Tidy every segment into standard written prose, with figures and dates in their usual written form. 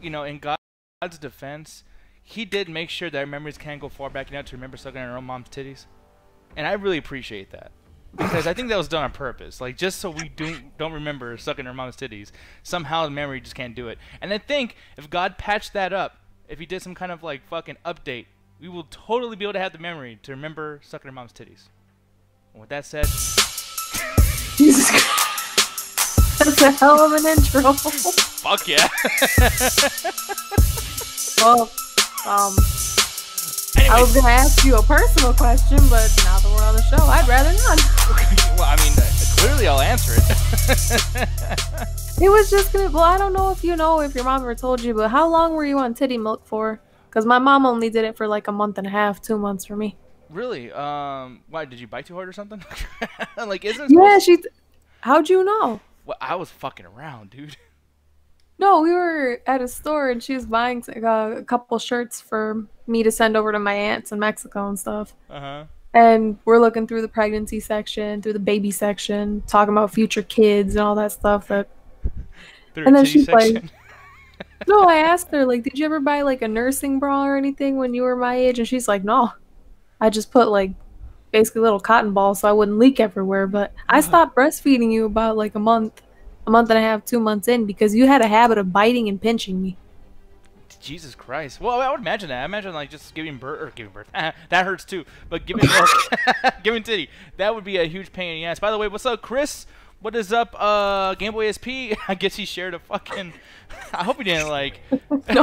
you know, in God's defense, he did make sure that our memories can go far back enough to remember sucking our own mom's titties. And I really appreciate that. Because I think that was done on purpose. Like, just so we don't remember sucking our mom's titties. Somehow the memory just can't do it. And I think if God patched that up, if he did some kind of, like, fucking update, we will totally be able to have the memory to remember sucking our mom's titties. And with that said... Jesus Christ. That's a hell of an intro. Fuck yeah. Well, I was gonna ask you a personal question, but now that we're on the show, I'd rather not. Well, I mean, clearly I'll answer it. It was just gonna. Well, I don't know if you know if your mom ever told you, but how long were you on titty milk for? Because my mom only did it for like a month and a half, 2 months for me. Really? Why, did you bite too hard or something? Like, isn't? Yeah, she. How'd you know? Well, I was fucking around, dude. No, we were at a store and she was buying a couple shirts for me to send over to my aunts in Mexico and stuff. And we're looking through the pregnancy section, through the baby section, talking about future kids and all that stuff. And then she's like, no, I asked her, like, did you ever buy like a nursing bra or anything when you were my age? And she's like, no, I just put like basically little cotton balls so I wouldn't leak everywhere. But I stopped breastfeeding you about like a month and a half, 2 months in, because you had a habit of biting and pinching me. Jesus Christ. Well, I would imagine that. I imagine like just giving birth. That hurts too. But giving milk, giving titty, that would be a huge pain in the ass. By the way, what's up, Chris? What is up, Game Boy SP? I guess he shared a fucking. I hope he didn't like. No.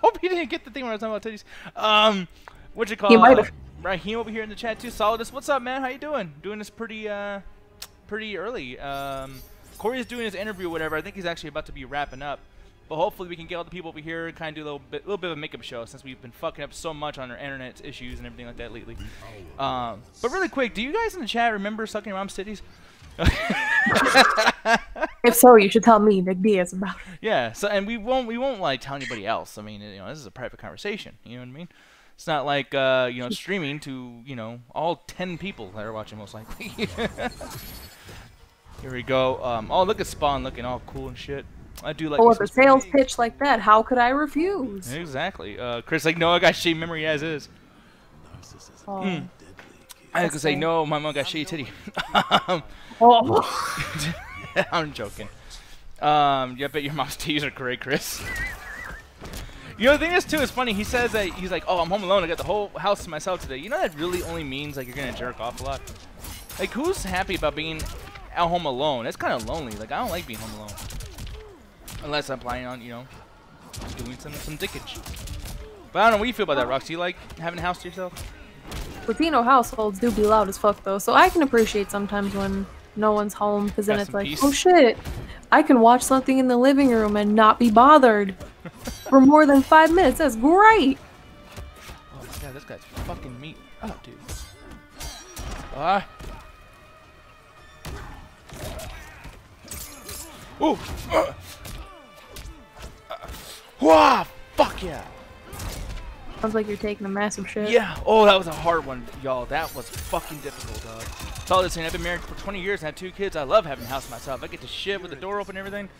Hope he didn't get the thing when I was talking about titties. What you call? He might have. Raheem over here in the chat too. Solidus, what's up, man? How you doing? Doing this pretty early. Corey's doing his interview or whatever. I think he's actually about to be wrapping up. But hopefully we can get all the people over here and kind of do a little bit of a makeup show, since we've been fucking up so much on our internet issues and everything like that lately. But really quick, do you guys in the chat remember sucking your mom's titties? If so, you should tell me, Nick Diaz, about it. Yeah. So, and we won't like tell anybody else. I mean, you know, this is a private conversation. You know what I mean? It's not like you know, streaming to, you know, all 10 people that are watching, most likely. Here we go. Oh, look at Spawn looking all cool and shit. I do like. Oh, with a sales pitch like that, how could I refuse? Exactly. Chris, like, no, I got shitty memory as is. Oh, I was gonna say, no, my mom got shitty titty. Oh. I'm joking. Yeah, I bet your mom's titties are great, Chris. You know, the thing is, too, is funny. He says that he's like, oh, I'm home alone. I got the whole house to myself today. You know, that really only means, like, you're gonna jerk off a lot. Like, who's happy about being at home alone? That's kind of lonely. Like, I don't like being home alone. Unless I'm planning on, you know, doing some dickage. But I don't know what you feel about that, Rox. Do you like having a house to yourself? Latino households do be loud as fuck, though. So I can appreciate sometimes when no one's home, because then it's like, oh shit, I can watch something in the living room and not be bothered for more than 5 minutes. That's great. Oh my god, this guy's fucking meat. Oh, dude. Ooh. Wow, fuck yeah. Sounds like you're taking a massive shit. Yeah. Oh, that was a hard one, y'all. That was fucking difficult, dog. It's all this thing. I've been married for 20 years and had 2 kids. I love having a house myself. I get to shit with the door open and everything.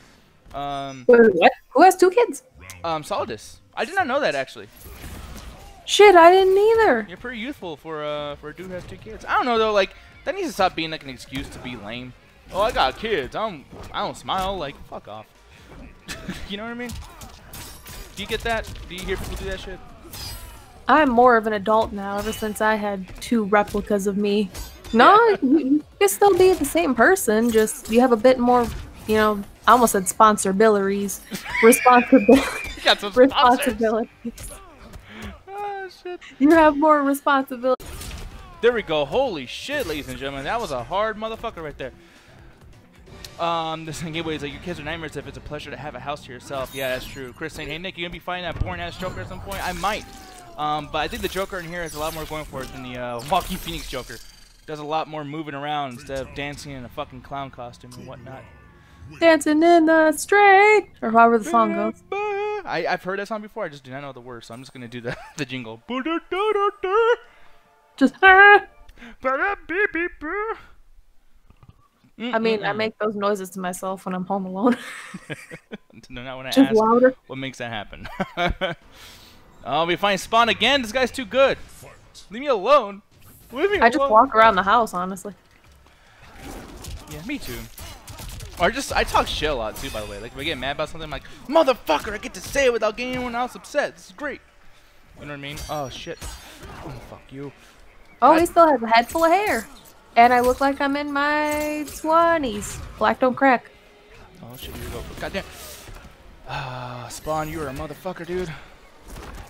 What? Who has 2 kids? Solidus. I did not know that, actually. Shit, I didn't either. You're pretty youthful for a dude who has 2 kids. I don't know, though. Like, that needs to stop being like an excuse to be lame. Oh, I got kids. I don't smile. Like, fuck off. You know what I mean? Do you get that? Do you hear people do that shit? I'm more of an adult now, ever since I had 2 replicas of me. No, you can still be the same person, just you have a bit more, you know, I almost said sponsor-bilities. Responsibilities. Oh, shit. You have more responsibility. There we go. Holy shit, ladies and gentlemen. That was a hard motherfucker right there. This thing is like, your kids are nightmares if it's a pleasure to have a house to yourself. Yeah, that's true. Chris saying, hey, Nick, you gonna be fighting that boring-ass Joker at some point? I might. But I think the Joker in here has a lot more going for it than the Walking Phoenix Joker. Does a lot more moving around instead of dancing in a fucking clown costume and whatnot. Dancing in the street, or however the song goes. I've heard that song before. I just do not know the words, so I'm just gonna do the jingle. Just I mean, I make those noises to myself when I'm home alone. Not when I Just ask louder. what makes that happen. Oh, we find Spawn again. This guy's too good. Leave me alone. Leave me alone. I just walk around the house, honestly. Yeah, me too. Or I talk shit a lot too, by the way. Like if I get mad about something, I'm like, motherfucker, I get to say it without getting anyone else upset. This is great. You know what I mean? Oh shit. Oh, fuck you. Oh, he still has a head full of hair. And I look like I'm in my 20s. Black don't crack. Oh shit, here we go. Goddamn. Spawn, you are a motherfucker, dude.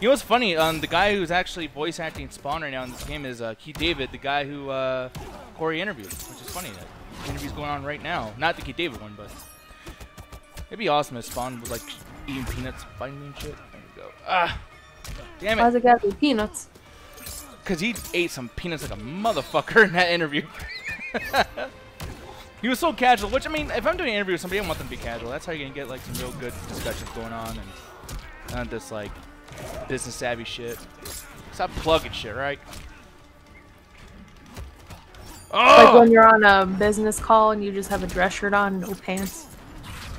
You know what's funny? The guy who's actually voice acting Spawn right now in this game is Keith David, the guy who Corey interviewed, which is funny. That the interview's going on right now. Not the Keith David one, but it'd be awesome if Spawn was like eating peanuts, fighting me and shit. There you go. Ah, damn it. Why's it gotta be peanuts? Because he ate some peanuts like a motherfucker in that interview. He was so casual, which I mean, if I'm doing an interview with somebody, I want them to be casual. That's how you're gonna get like some real good discussions going on, and not this like business savvy shit. Stop plugging shit, right? Oh! Like when you're on a business call and you just have a dress shirt on, no pants.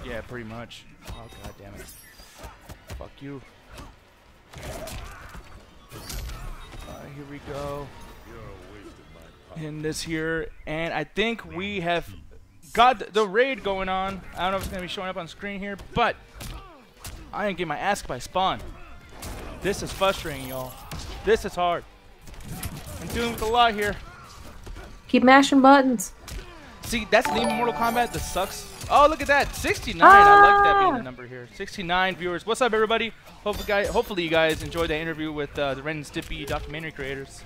Yeah, pretty much. Oh god damn it. Fuck you. Here we go. In this here, and I think we have got the raid going on. I don't know if it's gonna be showing up on screen here, but I ain't getting my ass by Spawn. This is frustrating, y'all. This is hard. I'm dealing with a lot here. Keep mashing buttons. See, that's the name of Mortal Kombat. This sucks. Oh, look at that. 69. I like that being the number here. 69 viewers. What's up, everybody? Hopefully you guys enjoyed that interview with the Ren and Stimpy documentary creators.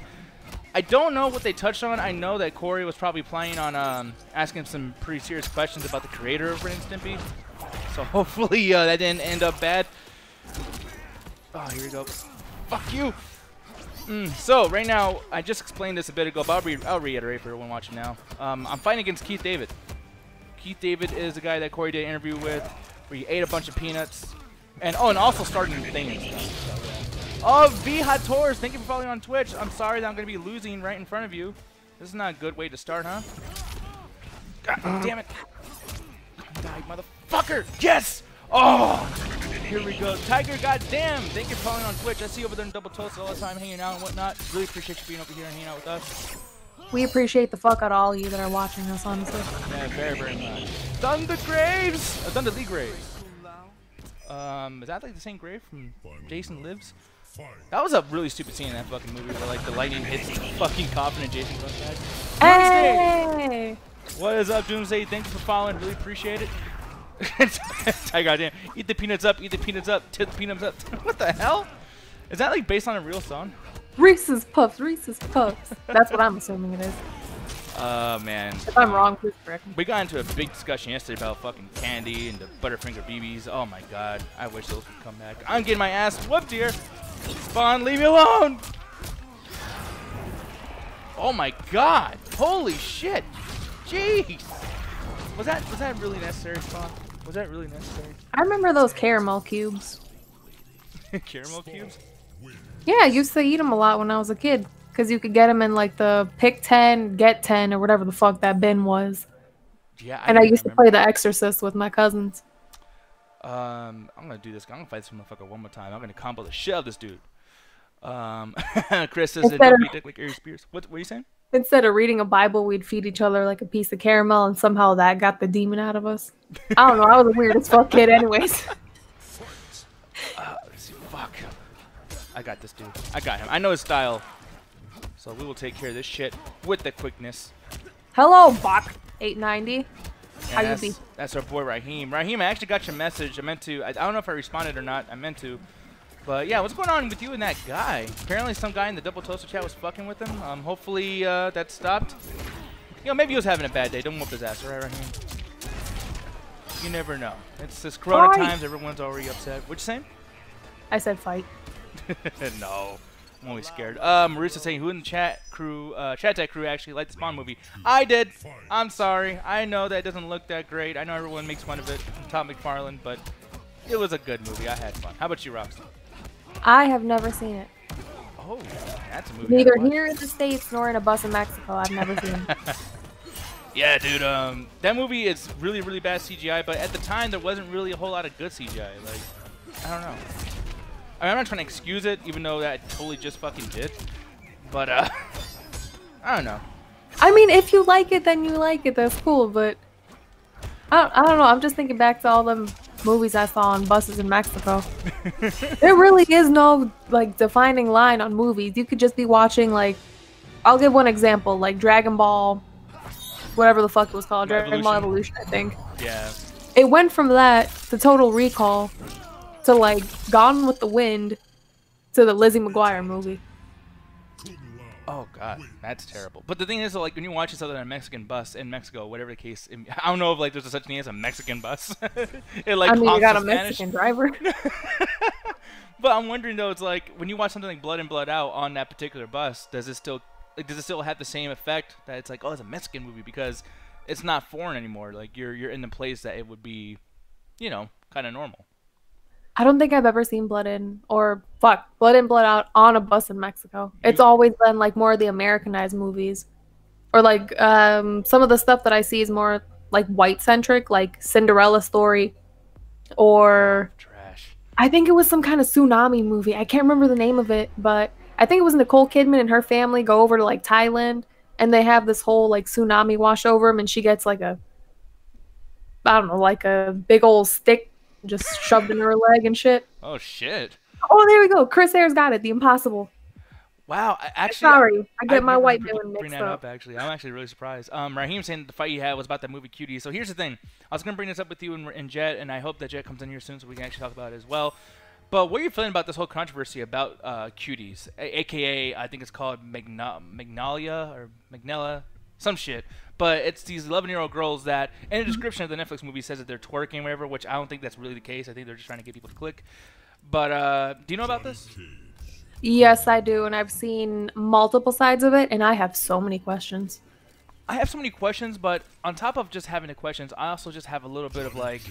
I don't know what they touched on. I know that Corey was probably planning on asking some pretty serious questions about the creator of Ren and Stimpy. So hopefully that didn't end up bad. Oh, here we go. Fuck you. So right now, I just explained this a bit ago, but I'll reiterate for everyone watching now. I'm fighting against Keith David. Keith David is the guy that Corey did an interview with, where he ate a bunch of peanuts. And also started a thing and stuff. Oh, V Hot Tours, thank you for following on Twitch. I'm sorry that I'm going to be losing right in front of you. This is not a good way to start, huh? God damn it. Die, motherfucker. Yes! Oh! Here we go. Tiger, goddamn! Thank you for following on Twitch. I see you over there in Double Toast all the time, hanging out and whatnot. Really appreciate you being over here and hanging out with us. We appreciate the fuck out of all of you that are watching us, honestly. Yeah, very, very much. Thunder Graves! Thunder Lee Graves. Is that like the same grave from Jason Lives? That was a really stupid scene in that fucking movie where like the lightning hits the fucking coffin and Jason goes back. Hey! What is up, Doomsday? Thank you for following. Really appreciate it. I goddamn. Eat the peanuts up. Eat the peanuts up. Tip the peanuts up. What the hell? Is that like based on a real song? Reese's Puffs. Reese's Puffs. That's what I'm assuming it is. Man. If I'm wrong, please correct me. We got into a big discussion yesterday about fucking candy and the Butterfinger BBs. Oh my god. I wish those would come back. I'm getting my ass whooped here. Spawn, leave me alone. Oh my god. Holy shit. Jeez. Was that really necessary, Spawn? Was that really necessary? I remember those caramel cubes. Caramel cubes? Yeah, I used to eat them a lot when I was a kid. Because you could get them in like the pick 10, get 10, or whatever the fuck that bin was. Yeah, I used to play The Exorcist with my cousins. I'm gonna do this. I'm gonna fight this motherfucker one more time. I'm gonna combo the shit out of this dude. Chris says don't beat dick like Aries Spears. What are you saying? Instead of reading a Bible, we'd feed each other like a piece of caramel, and somehow that got the demon out of us. I don't know. I was a weird as fuck kid, anyways. Let's see. Fuck. I got this dude. I got him. I know his style. So we will take care of this shit with the quickness. Hello, Bach 890. How you be? That's our boy Raheem. Raheem, I actually got your message. I meant to. I don't know if I responded or not. I meant to. But yeah, what's going on with you and that guy? Apparently some guy in the Double Toaster chat was fucking with him. Hopefully that stopped. You know, maybe he was having a bad day. Don't whoop his ass, right, Raheem? You never know. It's this Corona times. Everyone's already upset. What you saying? I said fight. No. I'm always scared. Marissa saying, who in the chat tech crew actually liked the Spawn movie? I did. I'm sorry. I know that doesn't look that great. I know everyone makes fun of it from Tom McFarlane, but it was a good movie. I had fun. How about you, Roxy? I have never seen it. Oh, that's a movie. Neither here in the States nor in a bus in Mexico. I've never seen it. Yeah, dude. That movie is really, really bad CGI, but at the time there wasn't really a whole lot of good CGI. Like, I don't know. I mean, I'm not trying to excuse it, even though that totally just fucking did. But I don't know. I mean, if you like it, then you like it. That's cool. But I don't know. I'm just thinking back to all them movies I saw on buses in Mexico. There really is no like defining line on movies. You could just be watching like, I'll give one example, like Dragon Ball, whatever the fuck it was called, Dragon Ball Evolution, I think. Yeah. It went from that to Total Recall to like Gone with the Wind to the Lizzie McGuire movie. Oh god, that's terrible. But the thing is, like, when you watch this other than a Mexican bus in Mexico, whatever the case, I don't know if like there's such thing as a Mexican bus. It like I mean, you got a Spanish. Mexican driver. But I'm wondering though, it's like when you watch something like Blood In Blood Out on that particular bus, does it still have the same effect that it's like, oh, it's a Mexican movie because it's not foreign anymore? Like you're in the place that it would be, you know, kind of normal. I don't think I've ever seen Blood In Blood In, Blood Out on a bus in Mexico. It's always been like more of the Americanized movies. Or like some of the stuff that I see is more like white centric, like Cinderella Story or trash. I think it was some kind of tsunami movie. I can't remember the name of it, but I think it was Nicole Kidman and her family go over to like Thailand and they have this whole like tsunami wash over them and she gets like a, I don't know, like a big old stick just shoved in her leg and shit. Oh shit. Oh, there we go. Chris Ayers got it. The Impossible. Wow. Sorry, I get my white villain mixed up. Actually, I'm actually really surprised. Raheem saying the fight you had was about that movie Cutie. So here's the thing. I was gonna bring this up with you and Jet, and I hope that Jet comes in here soon so we can actually talk about it as well. But what are you feeling about this whole controversy about cuties, aka I think it's called Magnalia or Magnella, some shit. But it's these 11-year-old girls that, in the description of the Netflix movie, says that they're twerking or whatever, which I don't think that's really the case. I think they're just trying to get people to click. But do you know about this? Yes, I do, and I've seen multiple sides of it, and I have so many questions. I have so many questions, but on top of just having the questions, I also just have a little bit of like,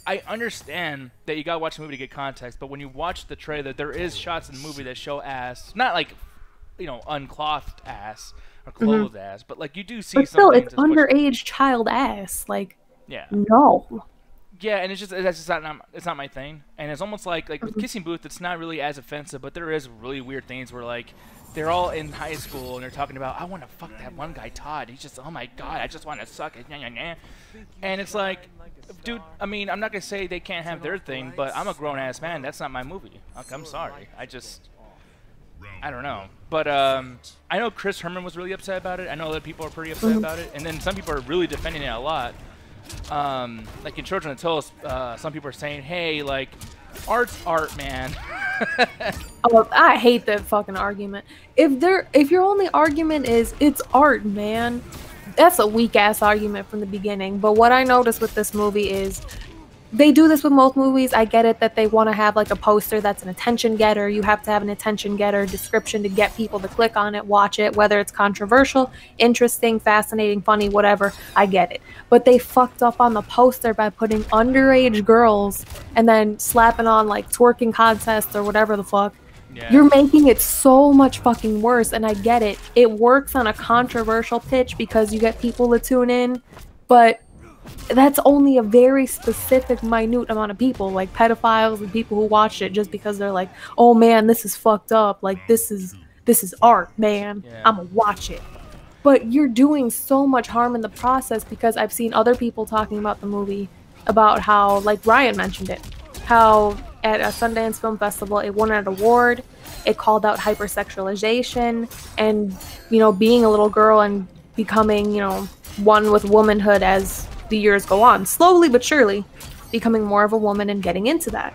I understand that you gotta watch the movie to get context, but when you watch the trailer, there is shots in the movie that show ass, not like, you know, unclothed ass or clothed ass, but like you do see. But still, it's underage child ass. Like, yeah, no. Yeah, and it's not my thing, and it's almost like with Kissing Booth, it's not really as offensive, but there is really weird things where like they're all in high school and they're talking about, I want to fuck that one guy Todd. He's just, oh my god, I just want to suck it, and it's like, dude, I mean, I'm not gonna say they can't have their thing, but I'm a grown ass man. That's not my movie. I'm sorry. I don't know. But I know Chris Herman was really upset about it. I know other people are pretty upset about it, and then some people are really defending it a lot. Like in Children of Toast, some people are saying, hey, like, art's art, man. Oh, I hate that fucking argument. If your only argument is it's art, man, that's a weak ass argument from the beginning. But what I noticed with this movie is they do this with most movies. I get it that they want to have like a poster that's an attention getter. You have to have an attention getter description to get people to click on it, watch it, whether it's controversial, interesting, fascinating, funny, whatever. I get it. But they fucked up on the poster by putting underage girls and then slapping on like twerking contests or whatever the fuck. Yeah. You're making it so much fucking worse, and I get it. It works on a controversial pitch because you get people to tune in, but that's only a very specific, minute amount of people, like pedophiles and people who watch it just because they're like, oh man, this is fucked up. Like, this is art, man. Yeah. I'm gonna watch it. But you're doing so much harm in the process because I've seen other people talking about the movie, about how, like Ryan mentioned it, how at a Sundance Film Festival, it won an award. It called out hypersexualization and, you know, being a little girl and becoming, you know, one with womanhood as the years go on, slowly but surely becoming more of a woman and getting into that.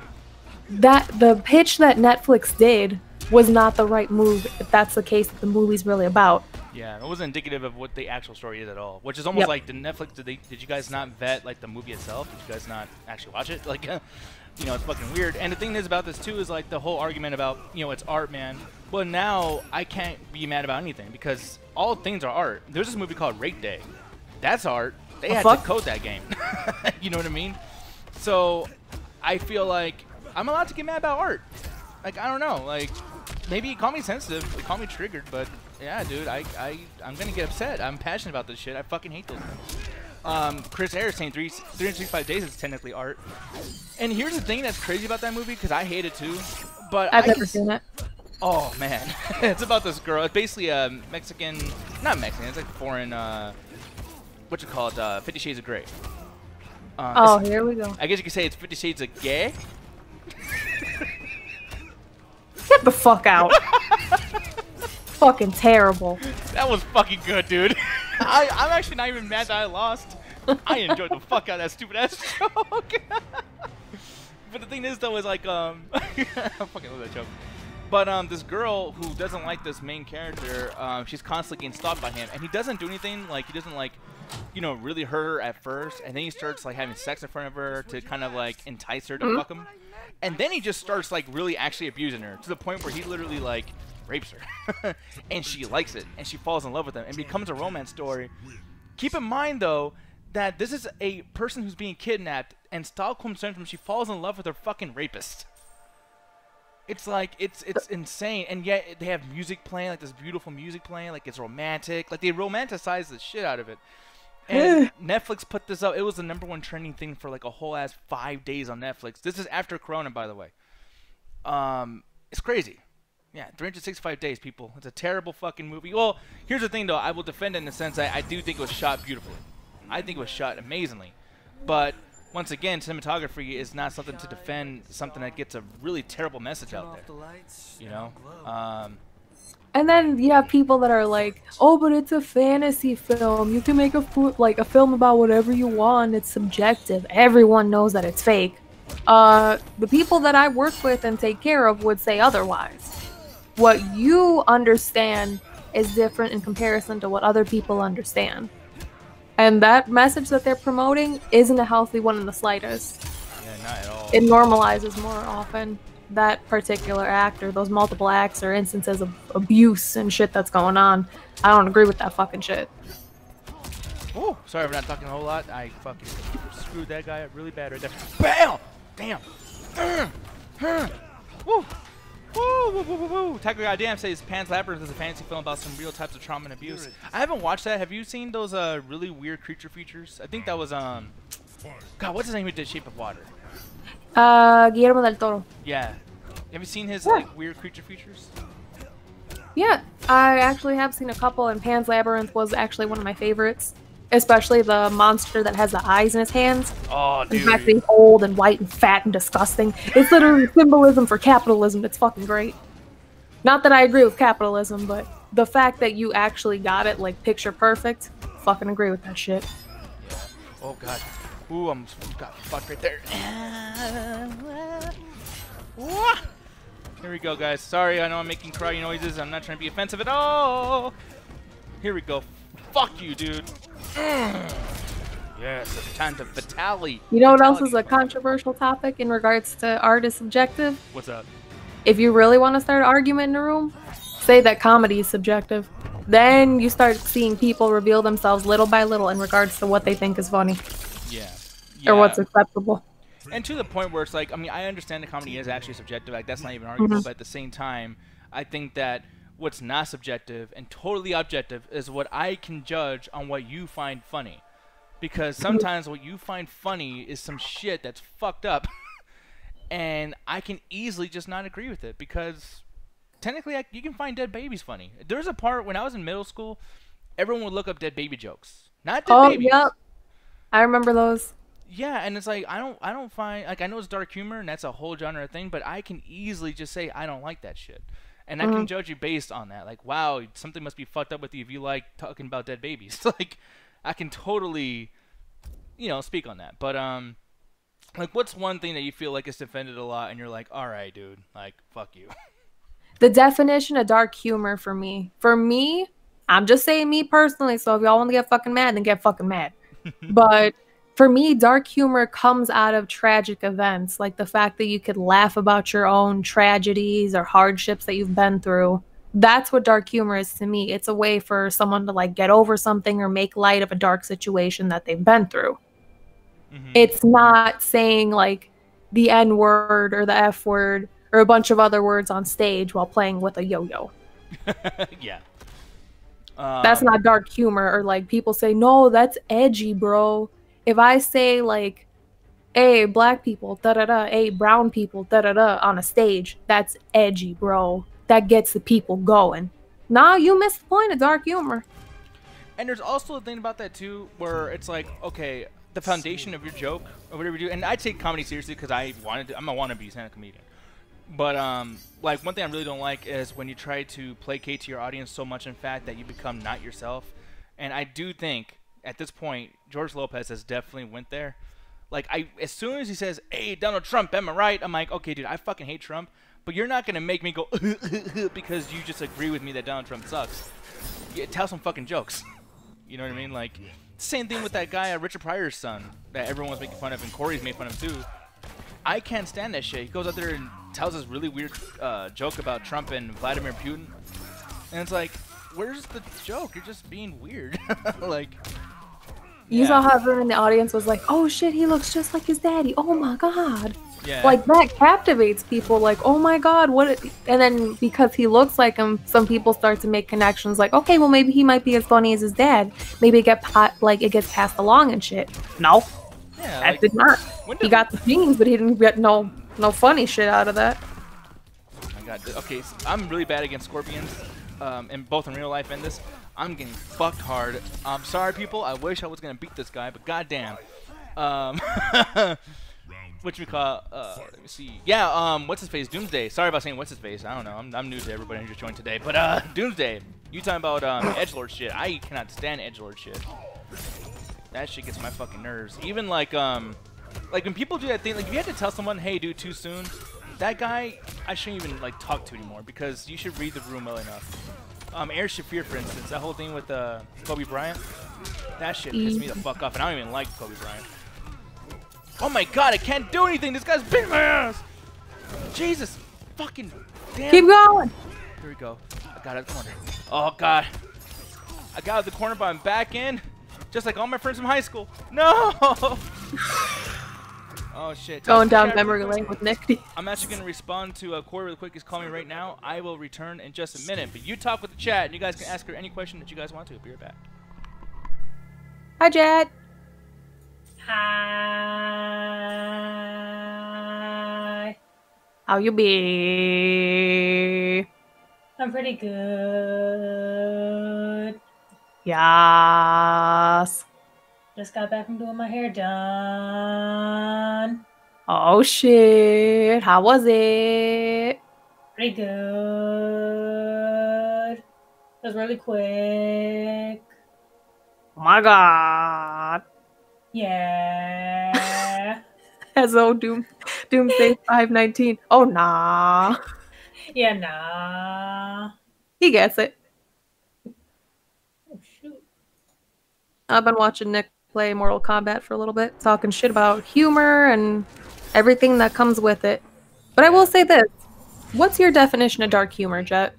The pitch that Netflix did was not the right move if that's the case that the movie's really about. Yeah, it wasn't indicative of what the actual story is at all, which is almost like, did Netflix, did you guys not vet like the movie itself? Did you guys not actually watch it? Like, you know, it's fucking weird. And the thing is about this too is like the whole argument about, you know, it's art, man. Well, now I can't be mad about anything because all things are art. There's this movie called Rape Day. That's art. They had to code that game. You know what I mean? So I feel like I'm allowed to get mad about art. Like, I don't know. Like, maybe call me sensitive, call me triggered, but yeah, dude, I'm gonna get upset. I'm passionate about this shit. I fucking hate those things. Chris Ayers saying 365 days is technically art. And here's the thing that's crazy about that movie, because I hate it too. But I've never seen it. Oh man, it's about this girl. It's basically a Mexican, not Mexican. It's like foreign. What you call it? 50 Shades of Grey. Oh, here we go. I guess you could say it's 50 Shades of Gay. Get the fuck out. Fucking terrible. That was fucking good, dude. I'm actually not even mad that I lost. I enjoyed the fuck out of that stupid ass joke. But the thing is, though, is like, I fucking love that joke. But this girl who doesn't like this main character, she's constantly getting stalked by him, and he doesn't do anything. Like, he doesn't like, you know, really hurt her at first, and then he starts like having sex in front of her to kind of like entice her to fuck him, and then he just starts like really actually abusing her to the point where he literally like rapes her, and she likes it, and she falls in love with him, and becomes a romance story. Keep in mind though that this is a person who's being kidnapped, and Stockholm syndrome. She falls in love with her fucking rapist. It's like, it's insane, and yet they have music playing, like this beautiful music playing, like it's romantic, like they romanticize the shit out of it. And Netflix put this up. It was the #1 trending thing for like a whole ass 5 days on Netflix. This is after Corona, by the way. It's crazy. Yeah, 365 days, people. It's a terrible fucking movie. Well, here's the thing though. I will defend it in the sense that I do think it was shot beautifully. I think it was shot amazingly, but once again, cinematography is not something to defend something that gets a really terrible message out there. You know? And then you have people that are like, "Oh, but it's a fantasy film. You can make a film about whatever you want. It's subjective. Everyone knows that it's fake." The people that I work with and take care of would say otherwise. What you understand is different in comparison to what other people understand. And that message that they're promoting isn't a healthy one in the slightest. Yeah, not at all. It normalizes more often that particular act or those multiple acts or instances of abuse and shit that's going on. I don't agree with that fucking shit. Oh, sorry for not talking a whole lot. I fucking screwed that guy up really bad right there. Bam! Damn. Woo! Woo, woo, woo, woo, woo. Tiger Goddamn says Pan's Labyrinth is a fantasy film about some real types of trauma and abuse. I haven't watched that. Have you seen those really weird creature features? I think that was God, what's his name who did Shape of Water? Guillermo del Toro. Yeah. Have you seen his like weird creature features? Yeah, I actually have seen a couple, and Pan's Labyrinth was actually one of my favorites. Especially the monster that has the eyes in his hands. Oh, dude. In fact, being old and white and fat and disgusting. It's literally symbolism for capitalism. It's fucking great. Not that I agree with capitalism, but the fact that you actually got it, like, picture perfect, fucking agree with that shit. Yeah. Oh, God. Ooh, I'm got fucked right there. Here we go, guys. Sorry, I know I'm making crying noises. I'm not trying to be offensive at all. Here we go. Fuck you, dude. Yes, it's time to fatality. You know what else is a controversial topic in regards to art is subjective? What's up? If you really want to start an argument in a room, say that comedy is subjective. Then you start seeing people reveal themselves little by little in regards to what they think is funny. Yeah. Or what's acceptable. And to the point where it's like, I mean, I understand the comedy is actually subjective. Like, that's not even arguable. But at the same time, I think that what's not subjective and totally objective is what I can judge on what you find funny. Because sometimes what you find funny is some shit that's fucked up. And I can easily just not agree with it. Because technically, you can find dead babies funny. There's a part when I was in middle school, everyone would look up dead baby jokes. Not dead babies. Oh, yep. I remember those. Yeah, and it's like, I don't find, like, I know it's dark humor and that's a whole genre thing, but I can easily just say I don't like that shit. And I can judge you based on that. Like, wow, something must be fucked up with you if you like talking about dead babies. Like, I can totally, you know, speak on that. But, like, what's one thing that you feel like is defended a lot and you're like, all right, dude, like, fuck you. The definition of dark humor for me. For me, I'm just saying me personally, so if y'all want to get fucking mad, then get fucking mad. But for me, dark humor comes out of tragic events, like the fact that you could laugh about your own tragedies or hardships that you've been through. That's what dark humor is to me. It's a way for someone to like get over something or make light of a dark situation that they've been through. It's not saying like the N word or the F word or a bunch of other words on stage while playing with a yo-yo. Yeah. That's not dark humor. Or like people say, no, that's edgy, bro. If I say like, hey, black people, da-da-da, hey, brown people, da-da-da, on a stage, that's edgy, bro. That gets the people going. Nah, you missed the point of dark humor. And there's also a thing about that too, where it's like, okay, the foundation of your joke or whatever you do, and I take comedy seriously because I'm a wannabe stand-up comedian. But like one thing I really don't like is when you try to placate to your audience so much, in fact, that you become not yourself. And I do think at this point, George Lopez has definitely went there. Like as soon as he says, "Hey, Donald Trump, am I right?" I'm like, okay, dude, I fucking hate Trump, but you're not gonna make me go because you just agree with me that Donald Trump sucks. Yeah, tell some fucking jokes. You know what I mean? Like, same thing with that guy, Richard Pryor's son, that everyone was making fun of, and Corey's made fun of too. I can't stand that shit. He goes out there and tells this really weird joke about Trump and Vladimir Putin, and it's like, where's the joke? You're just being weird. Like, you saw how everyone in the audience was like, "Oh shit, he looks just like his daddy. Oh my god." Yeah. Like that captivates people. Like, oh my god, what? And then because he looks like him, some people start to make connections. Like, okay, well maybe he might be as funny as his dad. Maybe it gets passed along and shit. No, yeah, that did not. He got the genes, but he didn't get no funny shit out of that. Oh my god. Okay, so I'm really bad against scorpions, in both in real life and this. I'm getting fucked hard. I'm sorry, people. I wish I was gonna beat this guy, but goddamn. What you call? Let me see. Yeah. What's his face? Doomsday. Sorry about saying what's his face. I don't know. I'm new to everybody who just joined today. But Doomsday. You talking about edgelord shit? I cannot stand edgelord shit. That shit gets my fucking nerves. Even like when people do that thing, like if you had to tell someone, hey, dude, too soon, that guy I shouldn't even like talk to anymore because you should read the room well enough. Air Shafir, for instance, that whole thing with Kobe Bryant, that shit pissed me the fuck off, and I don't even like Kobe Bryant. Oh my god, I can't do anything! This guy's beating my ass! Jesus fucking damn. Keep going! Here we go. I got out of the corner. Oh god. I got out of the corner, but I'm back in. Just like all my friends from high school. No! Oh shit. Going down memory lane with Nick. I'm actually going to respond to Corey really quick. He's calling me right now. I will return in just a minute. But you talk with the chat, and you guys can ask her any question that you guys want to. Be right back. Hi, Jad. Hi. How you be? I'm pretty good. Yes. Just got back from doing my hair done. Oh shit. How was it? Pretty good. It was really quick. Oh my god. Yeah. As old Doomsday 519. Oh nah. Yeah, nah. He gets it. Oh shoot. I've been watching Nick play Mortal Kombat for a little bit, talking shit about humor and everything that comes with it. But I will say this. What's your definition of dark humor, Jet?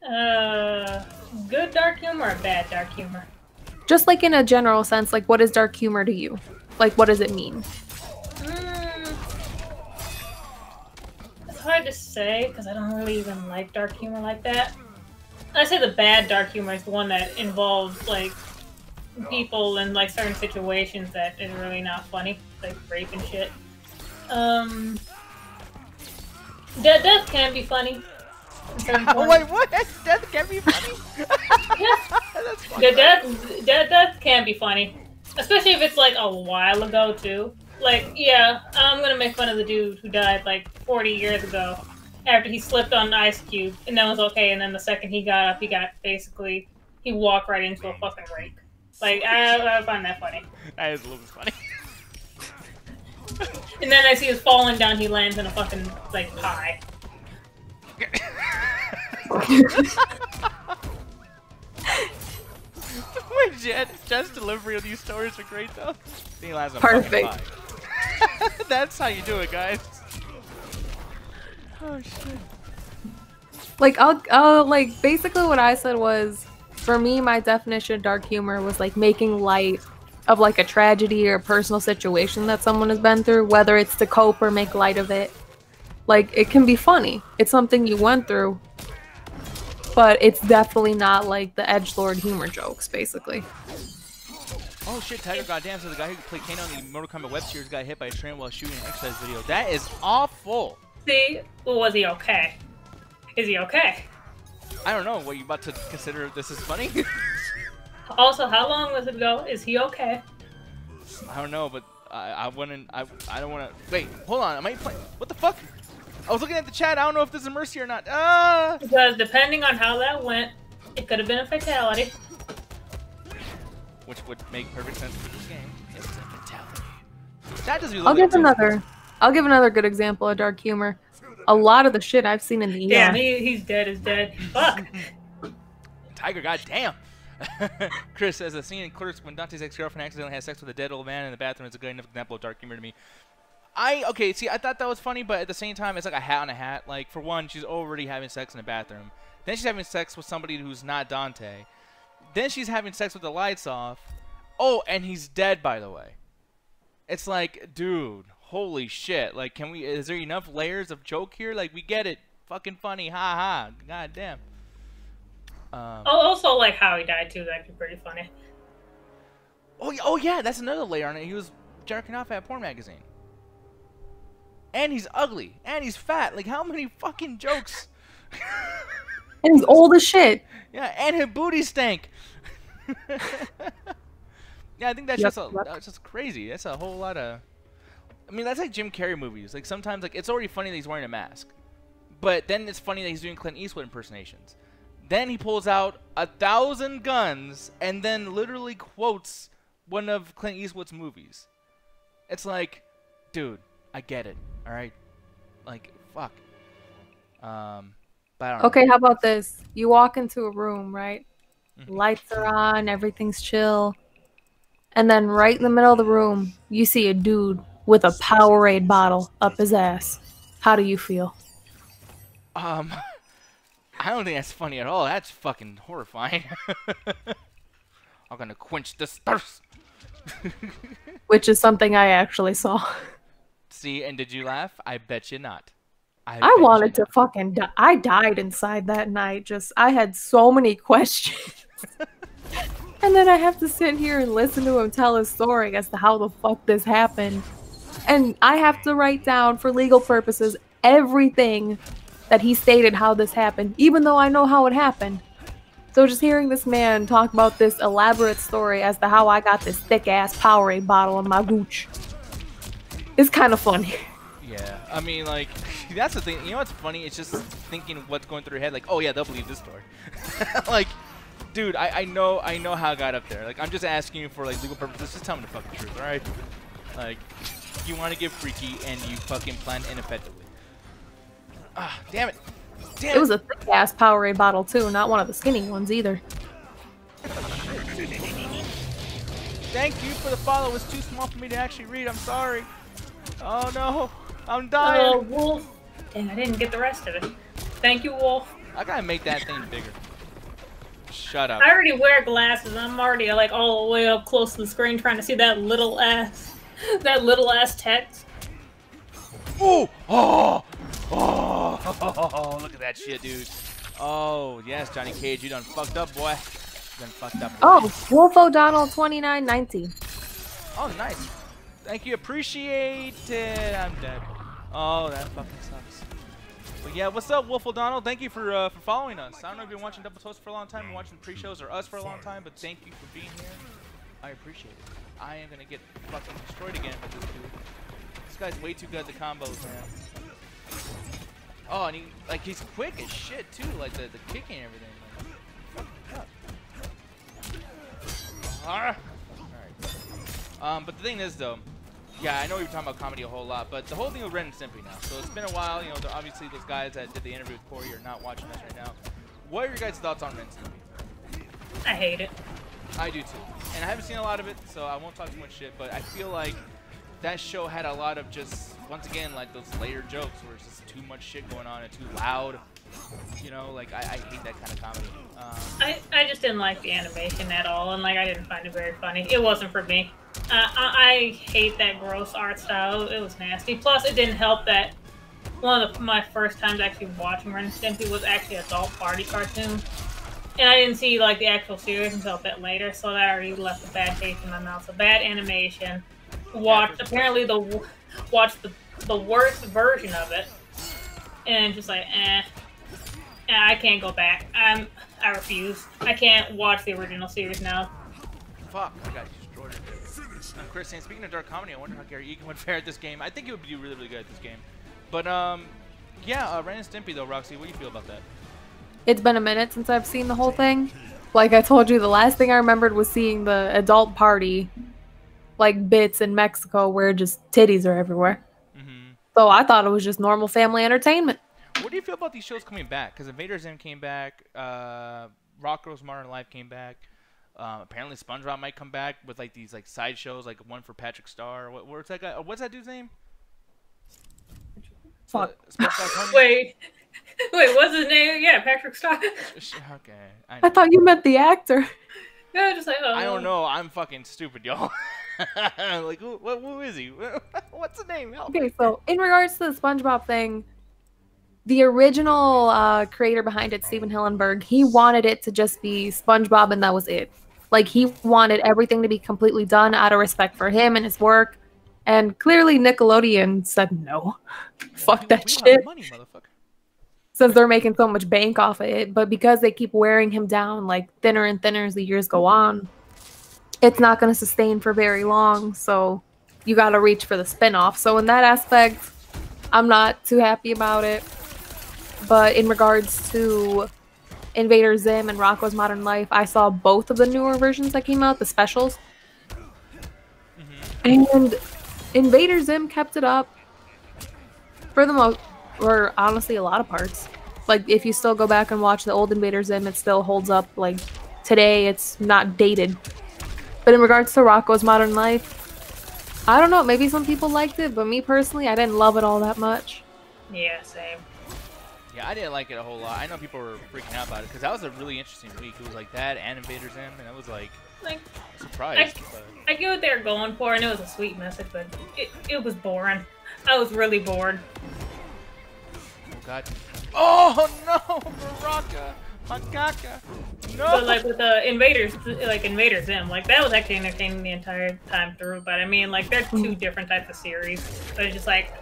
Good dark humor or bad dark humor? Just like in a general sense, like what is dark humor to you? Like what does it mean? It's hard to say because I don't really even like dark humor like that. I say the bad dark humor is the one that involves like people in like certain situations that is really not funny, like rape and shit. Death can be funny. Oh wait, what? Death can be funny? That's funny. Death can be funny. Especially if it's like a while ago too. Like, yeah, I'm gonna make fun of the dude who died like 40 years ago after he slipped on an ice cube and that was okay, and then the second he got up he walked right into a fucking rake. Like, I find that funny. That is a little bit funny. And then as he was falling down, he lands in a fucking, like, pie. Wait, Jed's delivery of these stories are great, though. He lands in a Perfect. fucking pie. That's how you do it, guys. Oh, shit. Like, I'll like, basically what I said was, for me, my definition of dark humor was, like, making light of, like, a tragedy or a personal situation that someone has been through, whether it's to cope or make light of it. Like, it can be funny. It's something you went through. But it's definitely not like the edgelord humor jokes, basically. Oh shit, Tiger, goddamn, so the guy who played Kano in the Mortal Kombat web series got hit by a train while shooting an exercise video. That is awful. See, well, was he okay? Is he okay? I don't know. What, you about to consider this is funny? Also, how long was it ago? Is he okay? I don't know, but I wouldn't. I don't want to. Wait, hold on. Am I playing? What the fuck? I was looking at the chat. I don't know if this is Mercy or not. Because depending on how that went, it could have been a fatality. Which would make perfect sense for this game. It's a fatality. That does. I'll give another good example of dark humor. A lot of the shit I've seen in the Damn, he's dead is dead. Fuck. Tiger, goddamn. Chris says a scene in Clerks when Dante's ex-girlfriend accidentally has sex with a dead old man in the bathroom is a good enough example of dark humor to me. Okay, see, I thought that was funny, but at the same time, it's like a hat on a hat. Like, for one, she's already having sex in the bathroom. Then she's having sex with somebody who's not Dante. Then she's having sex with the lights off. Oh, and he's dead, by the way. It's like, dude, holy shit. Like, is there enough layers of joke here? Like, we get it. Fucking funny. Ha ha. God damn. Also, like, how he died, too. That'd be pretty funny. Oh, yeah, that's another layer on it. He was jerking off at a porn magazine. And he's ugly. And he's fat. Like, how many fucking jokes? And he's old as shit. Yeah, and his booty stank. Yeah, I think that's just crazy. That's a whole lot of... I mean, that's like Jim Carrey movies. Like, sometimes, like, it's already funny that he's wearing a mask. But then it's funny that he's doing Clint Eastwood impersonations. Then he pulls out 1,000 guns and then literally quotes one of Clint Eastwood's movies. It's like, dude, I get it, all right? Like, fuck. But I don't know. Okay, how about this? You walk into a room, right? Lights are on, everything's chill. And then right in the middle of the room, you see a dude with a Powerade bottle up his ass. How do you feel? I don't think that's funny at all. That's fucking horrifying. I'm gonna quench this thirst. Which is something I actually saw. See, and did you laugh? I bet you not. I wanted to fucking die. I died inside that night. I had so many questions. And then I have to sit here and listen to him tell his story as to how the fuck this happened. And I have to write down, for legal purposes, everything that he stated how this happened, even though I know how it happened. So just hearing this man talk about this elaborate story as to how I got this thick-ass Powerade bottle in my gooch is kind of funny. Yeah, I mean, like, that's the thing. You know what's funny? It's just thinking what's going through your head. Like, oh yeah, they'll believe this story. Like, dude, I know how it got up there. Like, I'm just asking you for, like, legal purposes. Just tell me the fucking truth, all right? Like, you want to get freaky and you fucking plan ineffectively. Ah, damn it. Damn it. It was a thick-ass Powerade bottle, too, not one of the skinny ones, either. Thank you for the follow. It's too small for me to actually read. I'm sorry. Oh, no. I'm dying. Oh, Wolf. Dang, I didn't get the rest of it. Thank you, Wolf. I gotta make that thing bigger. Shut up. I already wear glasses. I'm already, like, all the way up close to the screen trying to see that little ass text. Ooh! Oh! Oh, look at that shit, dude. Oh, yes, Johnny Cage, you done fucked up, boy. You done fucked up, boy. Oh, Wolf O'Donnell 2919. Oh, nice. Thank you, appreciate it. I'm dead. Oh, that fucking sucks. But yeah, what's up, Wolf O'Donnell? Thank you for following us. I don't know if you've been watching Double Toast for a long time, been watching pre-shows or us for a long time, but thank you for being here. I appreciate it. I am gonna get fucking destroyed again with this dude. This guy's way too good at the combos, man. Oh, and he's quick as shit too, like the kicking and everything. Alright. But the thing is though, yeah, I know we were talking about comedy a whole lot, but the whole thing with Ren and Stimpy now. So it's been a while, you know, obviously those guys that did the interview with Corey are not watching us right now. What are your guys' thoughts on Ren and Stimpy? I hate it. I do too. And I haven't seen a lot of it, so I won't talk too much shit, but I feel like that show had a lot of just, once again, like those layered jokes where it's just too much shit going on and too loud. You know, like, I hate that kind of comedy. I just didn't like the animation at all, and, like, I didn't find it very funny. It wasn't for me. I hate that gross art style. It was nasty. Plus, it didn't help that one of my first times actually watching Ren and Stimpy was actually adult party cartoon. And I didn't see like the actual series until a bit later, so that already left a bad taste in my mouth. So bad animation. Watched the worst version of it, and just like I can't go back. I refuse. I can't watch the original series now. Fuck, I got destroyed. Chris saying, speaking of dark comedy, I wonder how Gary Egan would fare at this game. I think he would be really, really good at this game. But yeah, Ren and Stimpy though, Roxy, what do you feel about that? It's been a minute since I've seen the whole thing. Like I told you, the last thing I remembered was seeing the adult party, like bits in Mexico where just titties are everywhere. So I thought it was just normal family entertainment. What do you feel about these shows coming back? Because Invader Zim came back, Rocko's Modern Life came back. Apparently SpongeBob might come back with like these like side shows, like one for Patrick Star. What's that guy? What's that dude's name? Fuck. Wait, what's his name? Yeah, Patrick Star. Okay. I thought you meant the actor. Yeah, just like, oh. I don't know. I'm fucking stupid, y'all. Like, who is he? What's the name? Help Okay, me. so in regards to the SpongeBob thing, the original creator behind it, Steven Hillenburg, he wanted it to just be SpongeBob and that was it. Like, he wanted everything to be completely done out of respect for him and his work. And clearly Nickelodeon said no. Fuck that shit. Money, motherfucker. Since they're making so much bank off of it. But because they keep wearing him down like thinner and thinner as the years go on, it's not going to sustain for very long. So you got to reach for the spinoff. So in that aspect, I'm not too happy about it. But in regards to Invader Zim and Rocko's Modern Life, I saw both of the newer versions that came out, the specials. And Invader Zim kept it up for the most, or honestly a lot of parts. Like if you still go back and watch the old Invader Zim, it still holds up. Like today, it's not dated. But in regards to Rocko's Modern Life, I don't know, maybe some people liked it, but me personally, I didn't love it all that much. Yeah, same. Yeah, I didn't like it a whole lot. I know people were freaking out about it because that was a really interesting week. It was like that and Invader Zim, and I was like surprised. I get what they were going for, and it was a sweet message, but it was boring. I was really bored. Oh god. Oh no, Baraka, Makaka. No. But like with the Invader Zim, like that was actually entertaining the entire time through. But I mean, like they're two different types of series. So it's just like